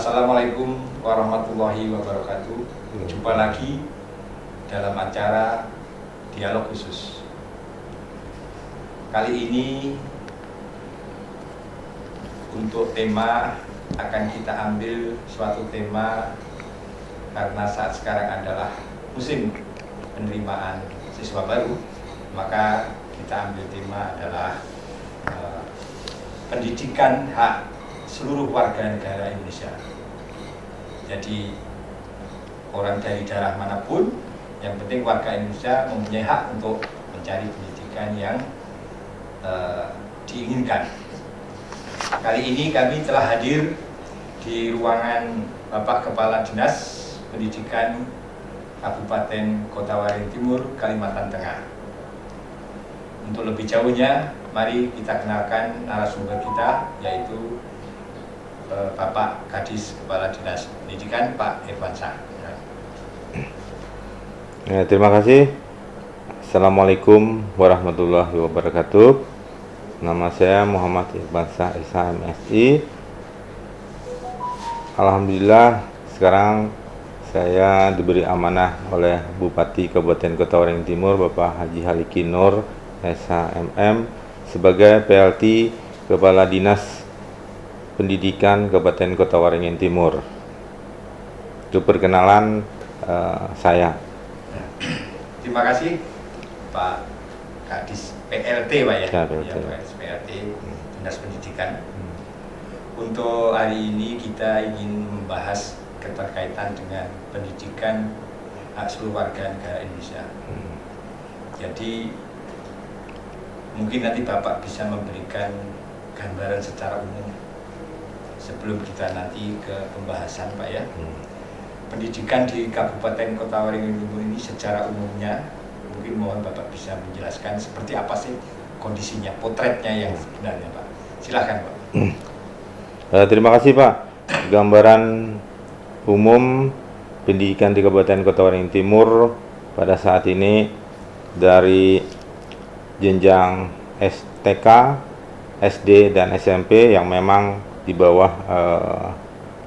Assalamualaikum warahmatullahi wabarakatuh. Jumpa lagi dalam acara Dialog Khusus. Kali ini untuk tema akan kita ambil suatu tema karena saat sekarang adalah musim penerimaan siswa baru, maka kita ambil tema adalah pendidikan hak seluruh warga negara Indonesia. Jadi orang dari daerah manapun, yang penting warga Indonesia mempunyai hak untuk mencari pendidikan yang diinginkan. Kali ini kami telah hadir di ruangan Bapak Kepala Dinas Pendidikan Kabupaten Kota Waringin Timur, Kalimantan Tengah. Untuk lebih jauhnya, mari kita kenalkan narasumber kita, yaitu Bapak Kadis Kepala Dinas Pendidikan, Pak Irwansyah. Ya, terima kasih. Assalamualaikum warahmatullahi wabarakatuh. Nama saya Muhammad Irwansyah, SHMSI. Alhamdulillah, sekarang saya diberi amanah oleh Bupati Kabupaten Kota Waringin Timur, Bapak Haji Haliki Nur, SHMM, sebagai PLT Kepala Dinas Pendidikan Kabupaten Kota Waringin Timur. Itu perkenalan saya. Terima kasih Pak Kadis PLT, Pak ya. Ya, PLT. Ya, PLT Dinas Pendidikan. Untuk hari ini kita ingin membahas keterkaitan dengan pendidikan hak seluruh warga negara Indonesia. Jadi mungkin nanti Bapak bisa memberikan gambaran secara umum sebelum kita nanti ke pembahasan, Pak ya. Pendidikan di Kabupaten Kota Waringin Timur ini secara umumnya, mungkin mohon Bapak bisa menjelaskan seperti apa sih kondisinya, potretnya yang sebenarnya, Pak. Silakan, Pak. Terima kasih, Pak. Gambaran umum pendidikan di Kabupaten Kota Waringin Timur pada saat ini dari jenjang TK, SD, dan SMP yang memang di bawah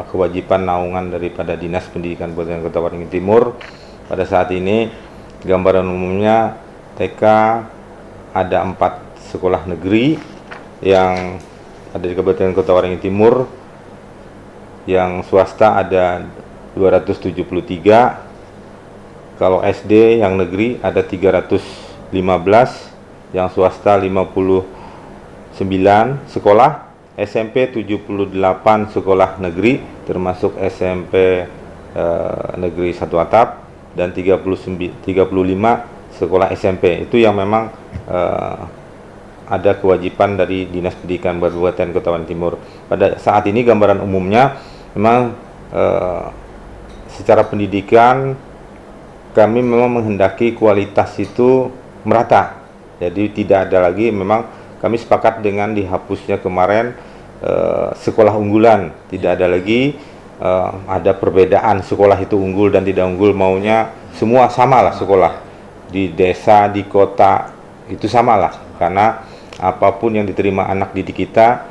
kewajiban naungan daripada Dinas Pendidikan Kabupaten Kota Waringin Timur. Pada saat ini gambaran umumnya TK ada 4 sekolah negeri yang ada di Kabupaten Kota Waringin Timur, yang swasta ada 273, kalau SD yang negeri ada 315, yang swasta 59 sekolah, SMP 78 sekolah negeri termasuk SMP negeri 1 atap, dan 35 sekolah SMP. Itu yang memang ada kewajiban dari Dinas Pendidikan Kabupaten Kota Waringin Timur. Pada saat ini gambaran umumnya memang secara pendidikan kami memang menghendaki kualitas itu merata. Jadi tidak ada lagi, memang kami sepakat dengan dihapusnya kemarin sekolah unggulan. Tidak ada lagi ada perbedaan sekolah itu unggul dan tidak unggul, maunya semua samalah sekolah. Di desa, di kota itu samalah, karena apapun yang diterima anak didik kita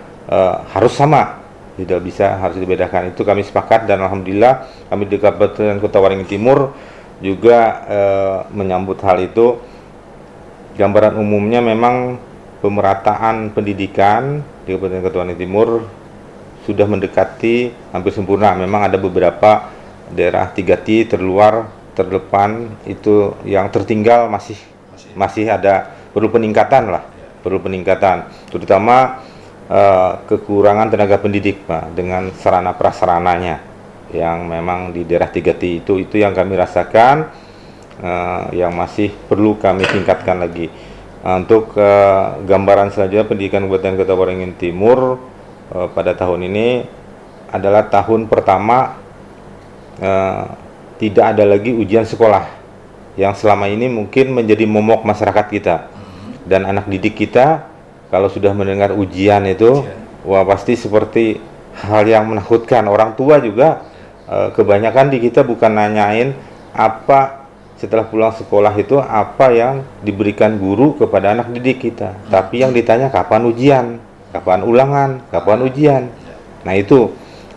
harus sama, tidak bisa harus dibedakan. Itu kami sepakat, dan alhamdulillah kami di Kabupaten Kota Waringin Timur juga menyambut hal itu. Gambaran umumnya memang pemerataan pendidikan di Kabupaten Kota Waringin Timur sudah mendekati hampir sempurna. Memang ada beberapa daerah 3T terdepan itu yang tertinggal, masih ada perlu peningkatan lah, perlu peningkatan, terutama kekurangan tenaga pendidik, Pak, dengan sarana prasarananya yang memang di daerah 3T itu yang kami rasakan, yang masih perlu kami tingkatkan lagi. Untuk gambaran saja pendidikan Kabupaten Kota Waringin Timur pada tahun ini adalah tahun pertama tidak ada lagi ujian sekolah, yang selama ini mungkin menjadi momok masyarakat kita dan anak didik kita. Kalau sudah mendengar ujian itu, wah pasti seperti hal yang menakutkan. Orang tua juga kebanyakan di kita bukan nanyain apa setelah pulang sekolah itu apa yang diberikan guru kepada anak didik kita, tapi yang ditanya kapan ujian, kapan ulangan, kapan ujian. Nah itu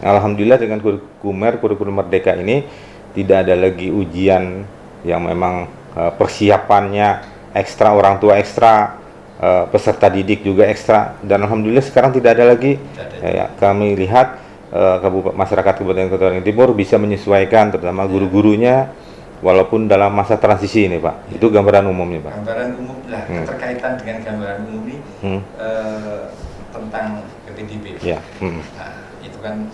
Alhamdulillah dengan kurikulum Merdeka ini tidak ada lagi ujian yang memang persiapannya ekstra, orang tua ekstra, peserta didik juga ekstra, dan alhamdulillah sekarang tidak ada lagi. Ya, kami lihat masyarakat Kabupaten Kota Waringin Timur bisa menyesuaikan, terutama guru-gurunya, walaupun dalam masa transisi ini, Pak. Itu gambaran umumnya, Pak. Gambaran umum lah, keterkaitan dengan gambaran umum ini tentang PPDB. Ya. Nah, itu kan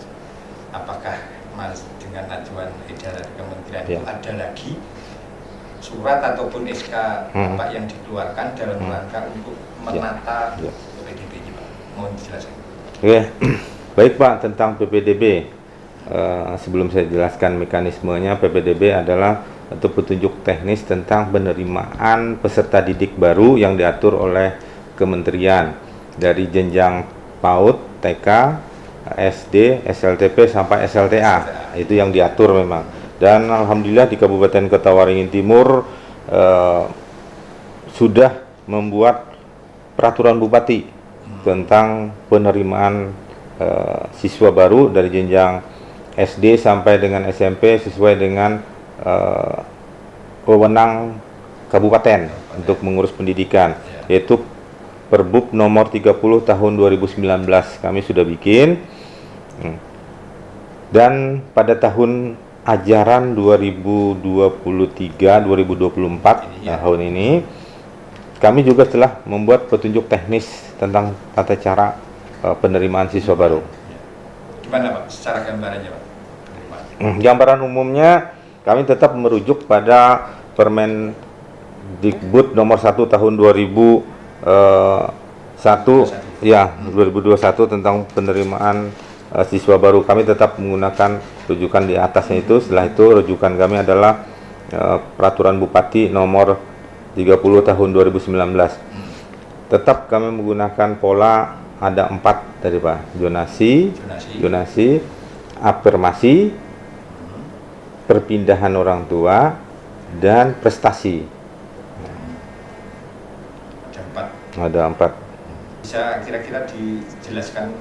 apakah Mas dengan ajuan edaran kementerian itu ada lagi surat ataupun SK Pak yang dikeluarkan dalam rangka untuk menata PPDB ini, Pak? Mohon dijelaskan. Oke. Baik, Pak, tentang PPDB. Sebelum saya jelaskan mekanismenya, PPDB adalah petunjuk teknis tentang penerimaan peserta didik baru yang diatur oleh kementerian dari jenjang PAUD, TK, SD, SLTP sampai SLTA. Itu yang diatur memang. Dan alhamdulillah di Kabupaten Kota Waringin Timur sudah membuat peraturan bupati tentang penerimaan siswa baru dari jenjang SD sampai dengan SMP sesuai dengan wewenang kabupaten untuk mengurus pendidikan, yaitu Perbub nomor 30 tahun 2019 kami sudah bikin. Dan pada tahun ajaran 2023-2024 tahun ini kami juga telah membuat petunjuk teknis tentang tata cara penerimaan siswa baru. Gimana, Pak, secara gambarannya, Pak? Gambaran umumnya kami tetap merujuk pada Permendikbud nomor 1 tahun 2021 tentang penerimaan siswa baru. Kami tetap menggunakan rujukan di atasnya itu. Setelah itu rujukan kami adalah peraturan Bupati nomor 30 tahun 2019. Tetap kami menggunakan pola ada 4 tadi, Pak. Zonasi, afirmasi, perpindahan orang tua, dan prestasi. Ada 4. Bisa kira-kira dijelaskan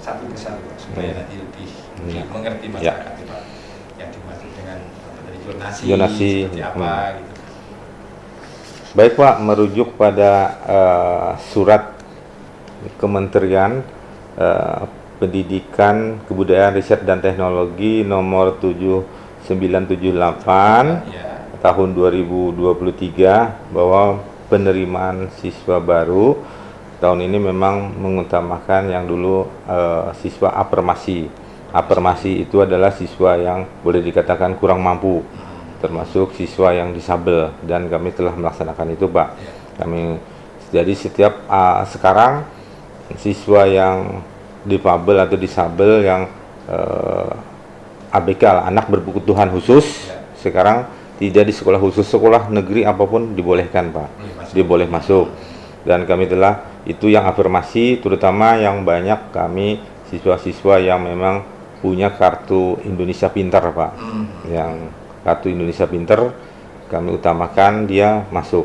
satu persatu, Pak, supaya nanti lebih mengerti masyarakat, Pak, yang dimaksud dengan zonasi seperti apa gitu. Baik, Pak, merujuk pada surat Kementerian Pendidikan, Kebudayaan, Riset dan Teknologi nomor 7978 tahun 2023 bahwa penerimaan siswa baru tahun ini memang mengutamakan yang dulu siswa afirmasi. Afirmasi itu adalah siswa yang boleh dikatakan kurang mampu, termasuk siswa yang disabel, dan kami telah melaksanakan itu, Pak. Jadi setiap sekarang siswa yang difabel atau disabel yang ABK, anak berkebutuhan khusus, sekarang tidak di sekolah khusus, sekolah negeri apapun dibolehkan, Pak. Diboleh masuk. Dan kami telah itu yang afirmasi, terutama yang banyak kami siswa-siswa yang memang punya kartu Indonesia Pintar, Pak. Yang kartu Indonesia Pintar kami utamakan dia masuk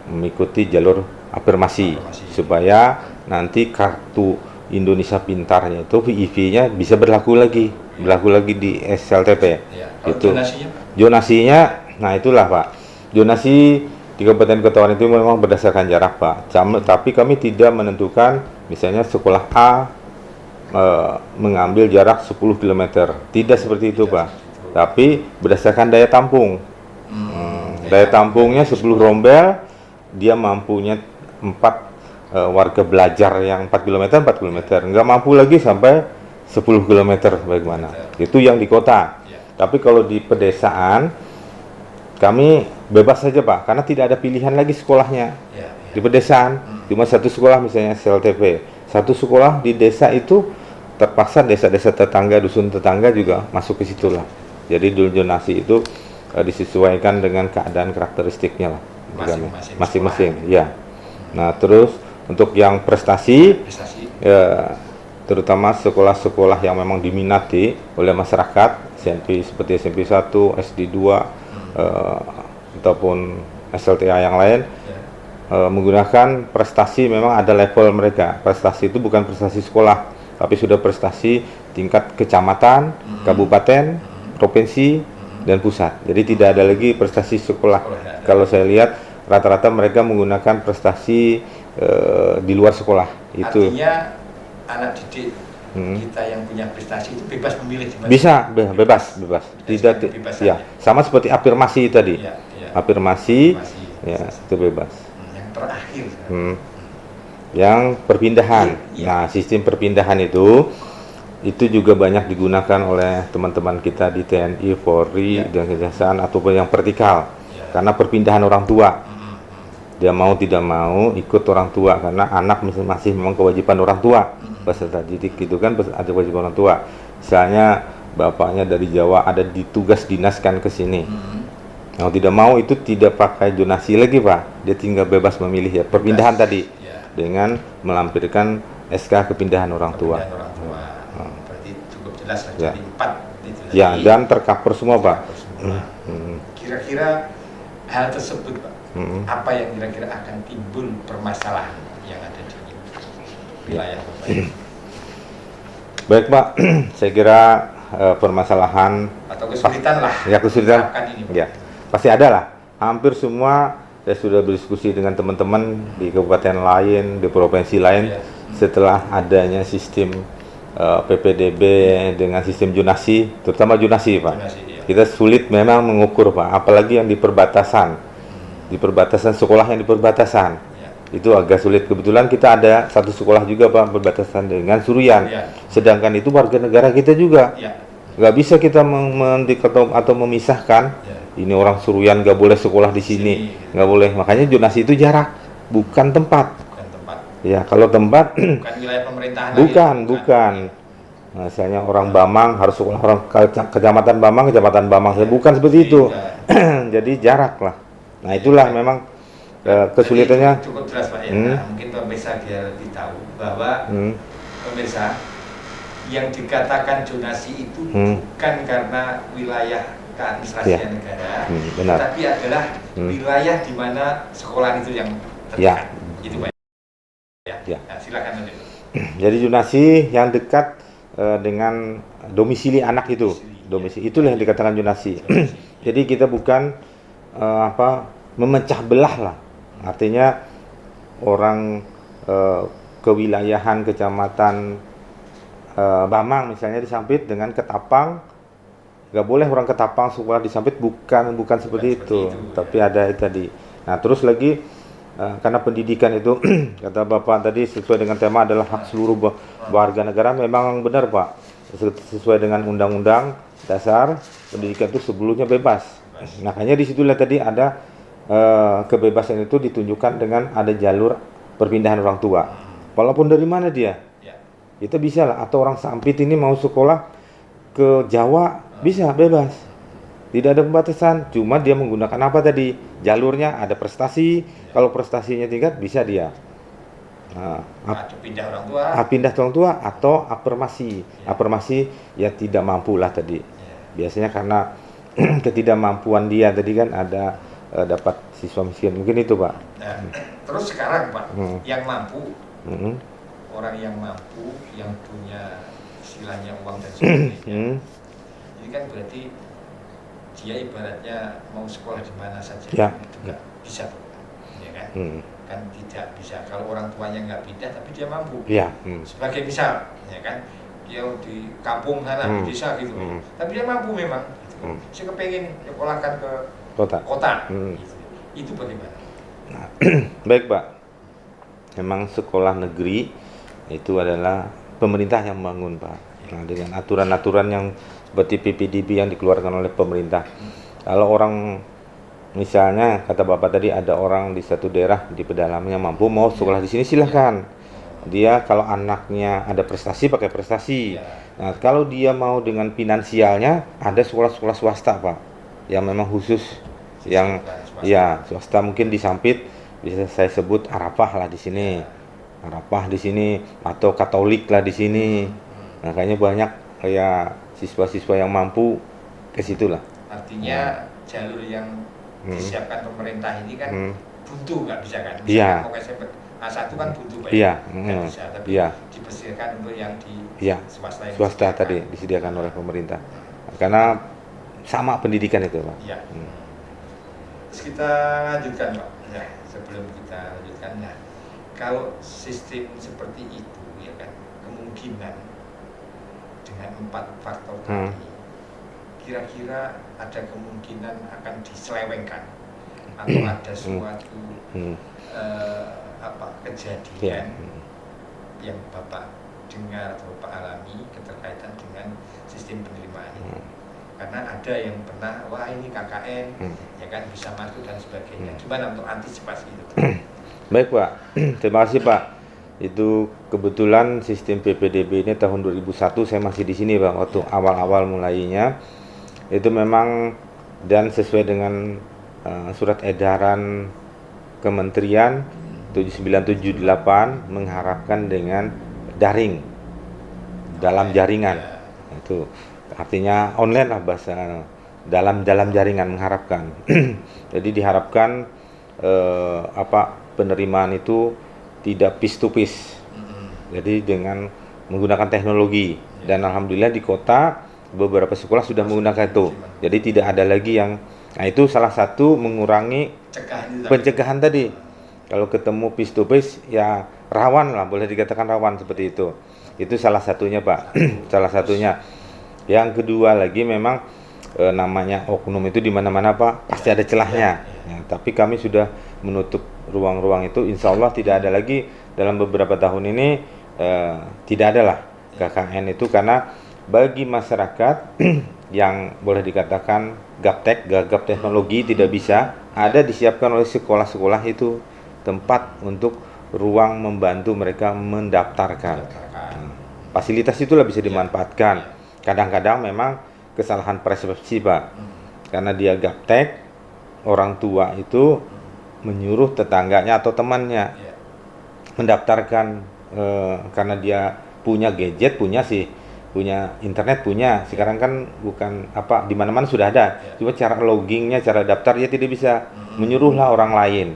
mengikuti jalur afirmasi supaya nanti kartu Indonesia Pintarnya itu VIV-nya bisa berlaku lagi di SLTP. Itu zonasinya, nah itulah, Pak. Zonasi di Kabupaten Kota Waringin Timur memang berdasarkan jarak, Pak. Tapi kami tidak menentukan misalnya sekolah A mengambil jarak 10 km. Tidak seperti itu, Pak. Tapi berdasarkan daya tampung. Daya tampungnya 10 rombel, dia mampunya 4 warga belajar yang 4 km, nggak mampu lagi sampai 10 km bagaimana. Itu yang di kota. Tapi kalau di pedesaan kami bebas saja, Pak, karena tidak ada pilihan lagi sekolahnya. Di pedesaan cuma satu sekolah, misalnya SLTP. Satu sekolah di desa itu terpaksa desa-desa tetangga, dusun tetangga juga masuk ke situ lah. Jadi zonasi itu disesuaikan dengan keadaan karakteristiknya lah. Masing-masing. Ya. Nah, terus untuk yang prestasi ya, terutama sekolah-sekolah yang memang diminati oleh masyarakat, SMP seperti SMP 1, SD 2 ataupun SLTA yang lain, menggunakan prestasi, memang ada level mereka. Prestasi itu bukan prestasi sekolah, tapi sudah prestasi tingkat kecamatan, kabupaten, provinsi, dan pusat. Jadi tidak ada lagi prestasi sekolah. Kalau saya lihat rata-rata mereka menggunakan prestasi di luar sekolah. Itu artinya anak didik kita yang punya prestasi itu bebas memilih di mana? bisa bebas. Tidak ya, sama seperti afirmasi tadi. Afirmasi ya, itu bebas. Yang terakhir. Yang perpindahan. Nah, sistem perpindahan itu juga banyak digunakan oleh teman-teman kita di TNI, Polri, dan Kejaksaan ataupun yang vertikal. Karena perpindahan orang tua. Dia mau tidak mau ikut orang tua karena anak masih memang kewajiban orang tua. Peserta didik itu kan ada kewajiban orang tua. Misalnya bapaknya dari Jawa ada ditugas dinaskan ke sini. Mau tidak mau itu tidak pakai jonasi lagi, Pak. Dia tinggal bebas memilih ya. Perpindahan tadi dengan melampirkan SK kepindahan orang tua. Berarti cukup jelas lah, jadi 4 itu. Ya, dan tercover semua, Pak. Kira-kira hal tersebut, Pak, apa yang kira-kira akan timbul permasalahan yang ada di wilayah Bapak? Baik, Pak. Saya kira permasalahan atau kesulitan lah. Ya, kesulitan. Ini, ya, pasti ada lah. Hampir semua saya sudah berdiskusi dengan teman-teman di kabupaten lain, di provinsi lain, setelah adanya sistem PPDB dengan sistem jonasi, terutama jonasi, Pak. Kita sulit memang mengukur, Pak, apalagi yang di perbatasan. Di perbatasan sekolah yang di perbatasan. Itu agak sulit. Kebetulan kita ada satu sekolah juga, Pak, berbatasan dengan Surian. Sedangkan itu warga negara kita juga. Nggak bisa kita atau memisahkan. Ini orang Surian nggak boleh sekolah di sini, nggak boleh. Makanya zonasi itu jarak, bukan tempat. Ya, kalau tempat bukan wilayah pemerintahan. Bukan. Misalnya orang Bamang harus sekolah orang kecamatan Bamang, bukan seperti itu. Jadi jarak lah. Nah, itulah memang kesulitannya. Cukup jelas, Pak, ya. Nah, mungkin pemirsa biar lebih tahu bahwa pemirsa yang dikatakan zonasi itu bukan karena wilayah keadministrasian negara, tapi adalah wilayah di mana sekolah itu yang terdekat. Itu, Pak. Nah, silakan lanjut. Jadi zonasi yang dekat dengan domisili anak itu. Domisili itulah yang dikatakan zonasi. Jadi kita bukan memecah belah lah. Artinya orang kewilayahan kecamatan Bamang misalnya di Sampit dengan Ketapang, nggak boleh orang Ketapang sekolah di Sampit, bukan seperti itu. Tapi ada tadi. Nah, terus lagi karena pendidikan itu kata Bapak tadi sesuai dengan tema adalah hak seluruh warga negara, memang benar, Pak. Sesuai dengan Undang-Undang Dasar, pendidikan itu sebelumnya bebas. Makanya disitulah tadi ada kebebasan itu ditunjukkan dengan ada jalur perpindahan orang tua. Walaupun dari mana dia, kita bisa lah. Atau orang Sampit ini mau sekolah ke Jawa bisa bebas, tidak ada pembatasan. Cuma dia menggunakan apa tadi jalurnya, ada prestasi. Kalau prestasinya tingkat bisa dia pindah orang tua, pindah orang tua atau afirmasi ya tidak mampu lah tadi. Biasanya karena ketidakmampuan dia tadi kan ada dapat siswa miskin, mungkin itu, Pak. Nah, terus sekarang, Pak, yang mampu, orang yang mampu, yang punya istilahnya uang dan sebagainya, ini kan berarti dia ibaratnya mau sekolah di mana saja juga bisa, ya kan? Kan tidak bisa kalau orang tuanya nggak pindah tapi dia mampu. Sebagai misal, ya kan, dia di kampung sana, di desa gitu, tapi dia mampu memang. Saya kepengen nyekolahkan ke kota. Gitu. Itu bagaimana? Nah, baik, Pak. Memang sekolah negeri itu adalah pemerintah yang membangun, Pak. Nah, dengan aturan-aturan yang seperti PPDB yang dikeluarkan oleh pemerintah. Kalau orang misalnya kata Bapak tadi ada orang di satu daerah di pedalamannya mampu mau sekolah di sini, silahkan. Dia kalau anaknya ada prestasi pakai prestasi. Nah, kalau dia mau dengan finansialnya ada sekolah-sekolah swasta, Pak, yang memang khusus yang swasta mungkin di Sampit bisa saya sebut Arafah lah di sini. Arafah di sini atau Katolik lah di sini. Makanya banyak kayak siswa-siswa yang mampu ke situ lah. Artinya jalur yang disiapkan pemerintah ini kan buntu, nggak bisa kan? Iya. Mau SMP A1 kan butuh Pak. Iya, Nggak bisa, tapi iya. dipersediakan untuk yang di Iya, swasta yang swasta disediakan. tadi disediakan oleh pemerintah. Karena sama pendidikan itu, Pak. Iya. Terus kita lanjutkan Pak. Ya, sebelum kita lanjutkan, nah, kalau sistem seperti itu ya kan, kemungkinan dengan 4 faktor tadi, kira-kira ada kemungkinan akan diselewengkan atau ada suatu kejadian yang Bapak dengar atau Bapak alami keterkaitan dengan sistem penerimaan ini. Karena ada yang pernah, wah ini KKN ya kan bisa masuk dan sebagainya. Gimana untuk antisipasi itu? Baik Pak, terima kasih Pak. Itu kebetulan sistem PPDB ini tahun 2001 saya masih di sini Pak, waktu awal-awal mulainya. Itu memang dan sesuai dengan surat edaran Kementerian 7978 mengharapkan dengan daring dalam jaringan. Itu artinya online lah bahasa dalam jaringan mengharapkan. Jadi diharapkan penerimaan itu tidak piece to piece. Jadi dengan menggunakan teknologi dan alhamdulillah di kota beberapa sekolah sudah menggunakan itu. Jadi tidak ada lagi yang itu salah satu mengurangi pencegahan tadi. Kalau ketemu piece to piece ya rawan lah, boleh dikatakan rawan seperti itu. Itu salah satunya Pak. Salah satunya. Yang kedua lagi memang namanya oknum itu di mana-mana Pak, pasti ada celahnya. Ya, tapi kami sudah menutup ruang-ruang itu, insya Allah tidak ada lagi dalam beberapa tahun ini, tidak ada lah KKN itu, karena bagi masyarakat yang boleh dikatakan gaptek, gagap teknologi tidak bisa, ada disiapkan oleh sekolah-sekolah itu tempat untuk ruang membantu mereka mendaftarkan. Fasilitas itulah bisa dimanfaatkan. Kadang-kadang memang kesalahan persepsi Pak, karena dia gaptek, orang tua itu menyuruh tetangganya atau temannya mendaftarkan karena dia punya gadget, punya internet, punya. Sekarang kan bukan di mana-mana sudah ada. Cuma cara loggingnya, cara daftar dia tidak bisa. Menyuruhlah orang lain.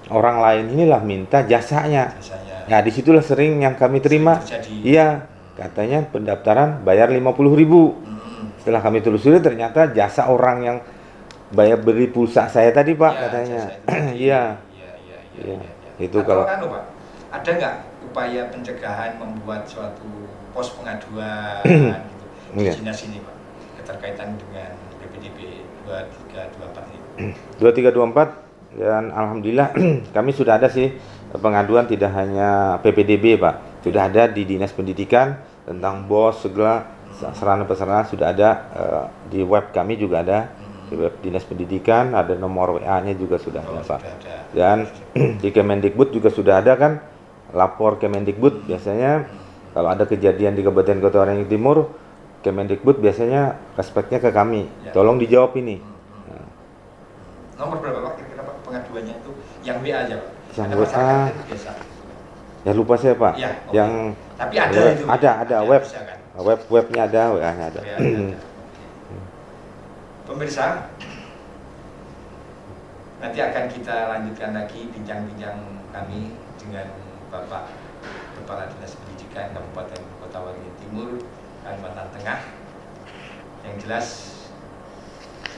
Orang lain inilah minta jasanya. Nah, disitulah sering yang kami terima. Iya. Katanya pendaftaran bayar 50.000. Setelah kami telusuri ternyata jasa orang yang bayar beri pulsa saya tadi Pak, katanya. Iya. Itu atau kalau Pak, ada nggak upaya pencegahan membuat suatu pos pengaduan gitu di dinas ini Pak, keterkaitan dengan PPDB 2324 ini? 2324 dan alhamdulillah kami sudah ada sih pengaduan, tidak hanya PPDB Pak, sudah ada di Dinas Pendidikan tentang BOS segala sarana prasarana sudah ada, di web kami juga ada, di web Dinas Pendidikan ada nomor WA-nya juga sudah ada Pak. Dan di Kemendikbud juga sudah ada kan, lapor Kemendikbud biasanya kalau ada kejadian di Kabupaten Kota Waringin Timur, Kemendikbud biasanya respeknya ke kami, tolong dijawab ini. Nomor berapa Pak kira-kira Pak pengaduannya itu? Yang WA aja Pak? Yang WA ya lupa saya Pak. Ya, yang tapi ada itu. Ada web. Bisa, kan? Webnya ada, WA-nya ada. Pemirsa, nanti akan kita lanjutkan lagi bincang-bincang kami dengan Bapak Kepala Dinas Pendidikan Kabupaten Kota Waringin Timur, Kalimantan Tengah. Yang jelas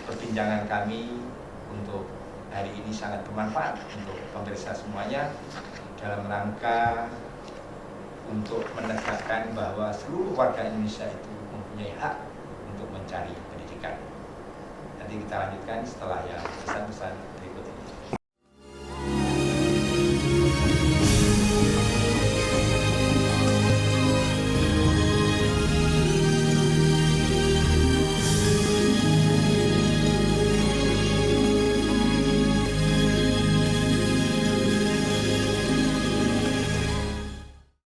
perbincangan kami untuk hari ini sangat bermanfaat untuk pemirsa semuanya dalam rangka untuk menegakkan bahwa seluruh warga Indonesia itu mempunyai hak untuk mencari pendidikan. Nanti kita lanjutkan setelah yang pesan-pesan